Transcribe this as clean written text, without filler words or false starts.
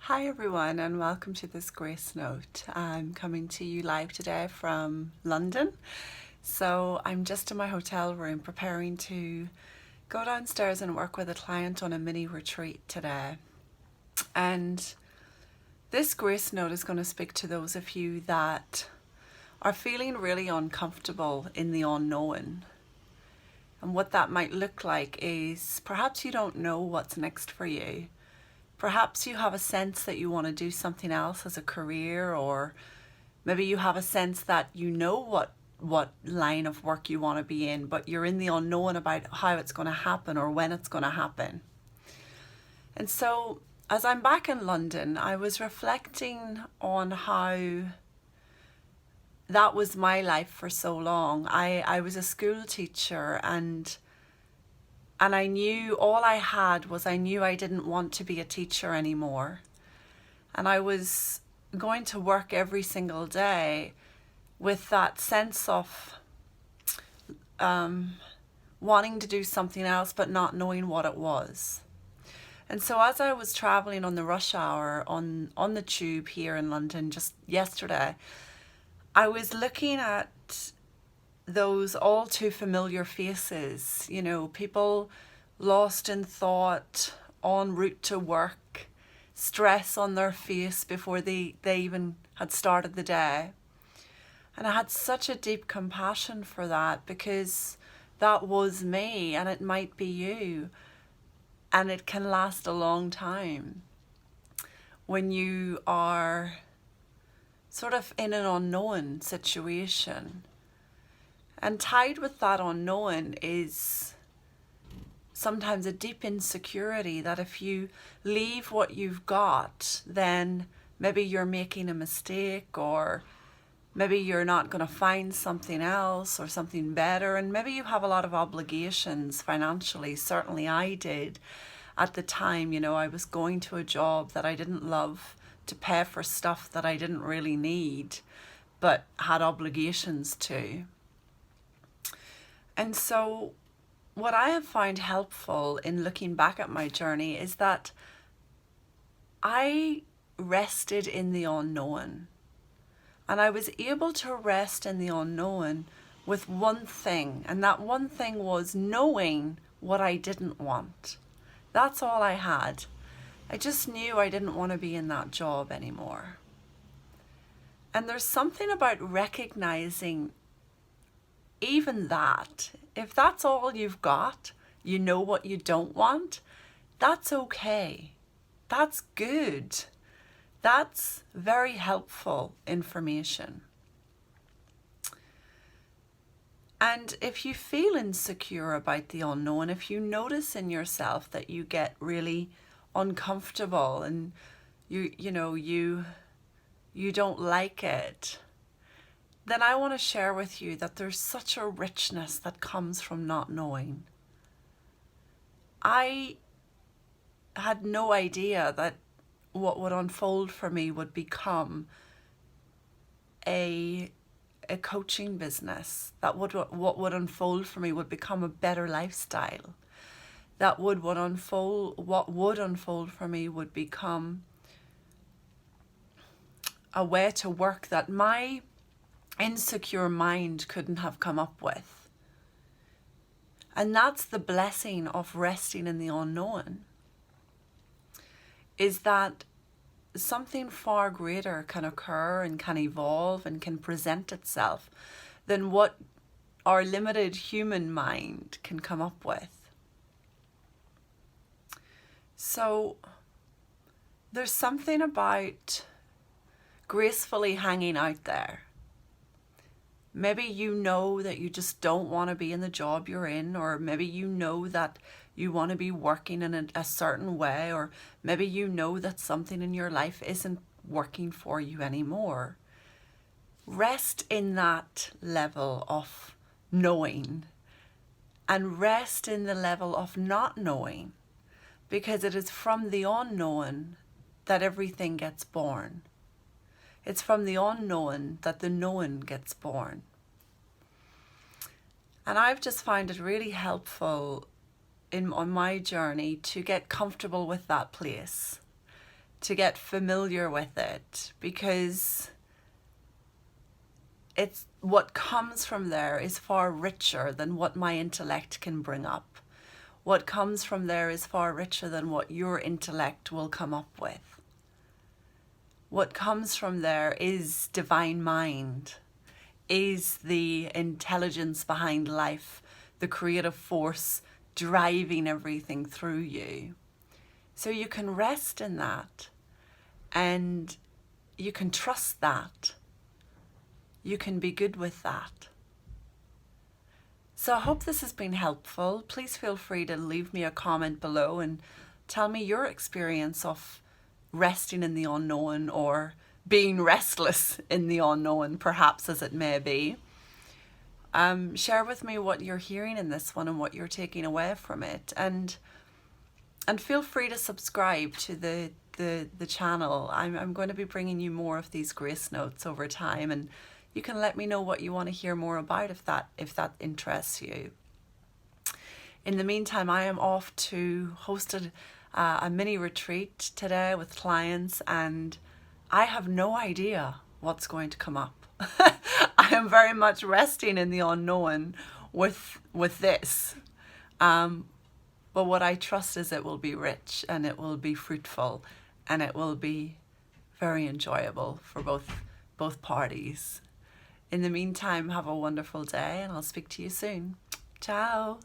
Hi everyone and welcome to this Grace Note. I'm coming to you live today from London. So I'm just in my hotel room preparing to go downstairs and work with a client on a mini retreat today. And this Grace Note is going to speak to those of you that are feeling really uncomfortable in the unknown. And what that might look like is perhaps you don't know what's next for you. Perhaps you have a sense that you want to do something else as a career, or maybe you have a sense that you know what line of work you want to be in, but you're in the unknown about how it's going to happen or when it's going to happen. And so as I'm back in London, I was reflecting on how that was my life for so long. I was a school teacher and I knew all I had was I knew I didn't want to be a teacher anymore. And I was going to work every single day with that sense of wanting to do something else but not knowing what it was. And so as I was traveling on the rush hour on the tube here in London just yesterday, I was looking at those all too familiar faces, you know, people lost in thought, en route to work, stress on their face before they even had started the day. And I had such a deep compassion for that because that was me and it might be you. And it can last a long time when you are sort of in an unknown situation. And tied with that unknown is sometimes a deep insecurity that if you leave what you've got, then maybe you're making a mistake, or maybe you're not going to find something else or something better. And maybe you have a lot of obligations financially. Certainly I did at the time. You know, I was going to a job that I didn't love to pay for stuff that I didn't really need, but had obligations to. And so what I have found helpful in looking back at my journey is that I rested in the unknown. And I was able to rest in the unknown with one thing. And that one thing was knowing what I didn't want. That's all I had. I just knew I didn't want to be in that job anymore. And there's something about recognizing even that, if that's all you've got, you know what you don't want, that's okay. That's good. That's very helpful information. And if you feel insecure about the unknown, if you notice in yourself that you get really uncomfortable and you don't like it, then I want to share with you that there's such a richness that comes from not knowing. I had no idea that what would unfold for me would become a coaching business, that what would unfold for me would become a better lifestyle, that what would unfold for me would become a way to work that my insecure mind couldn't have come up with. And that's the blessing of resting in the unknown, is that something far greater can occur and can evolve and can present itself than what our limited human mind can come up with. So there's something about gracefully hanging out there. Maybe you know that you just don't want to be in the job you're in, or maybe you know that you want to be working in a certain way, or maybe you know that something in your life isn't working for you anymore. Rest in that level of knowing and rest in the level of not knowing, because it is from the unknown that everything gets born. It's from the unknown that the known gets born. And I've just found it really helpful on my journey to get comfortable with that place, to get familiar with it, because it's what comes from there is far richer than what my intellect can bring up. What comes from there is far richer than what your intellect will come up with. What comes from there is divine mind, is the intelligence behind life, the creative force driving everything through you. So you can rest in that, and you can trust that. You can be good with that. So I hope this has been helpful. Please feel free to leave me a comment below and tell me your experience of resting in the unknown, or being restless in the unknown, perhaps, as it may be. Share with me what you're hearing in this one and what you're taking away from it. And feel free to subscribe to the channel. I'm going to be bringing you more of these grace notes over time, and you can let me know what you want to hear more about if that interests you. In the meantime, I am off to host a mini retreat today with clients, and I have no idea what's going to come up. I am very much resting in the unknown with this. But what I trust is it will be rich, and it will be fruitful, and it will be very enjoyable for both parties. In the meantime, have a wonderful day, and I'll speak to you soon. Ciao.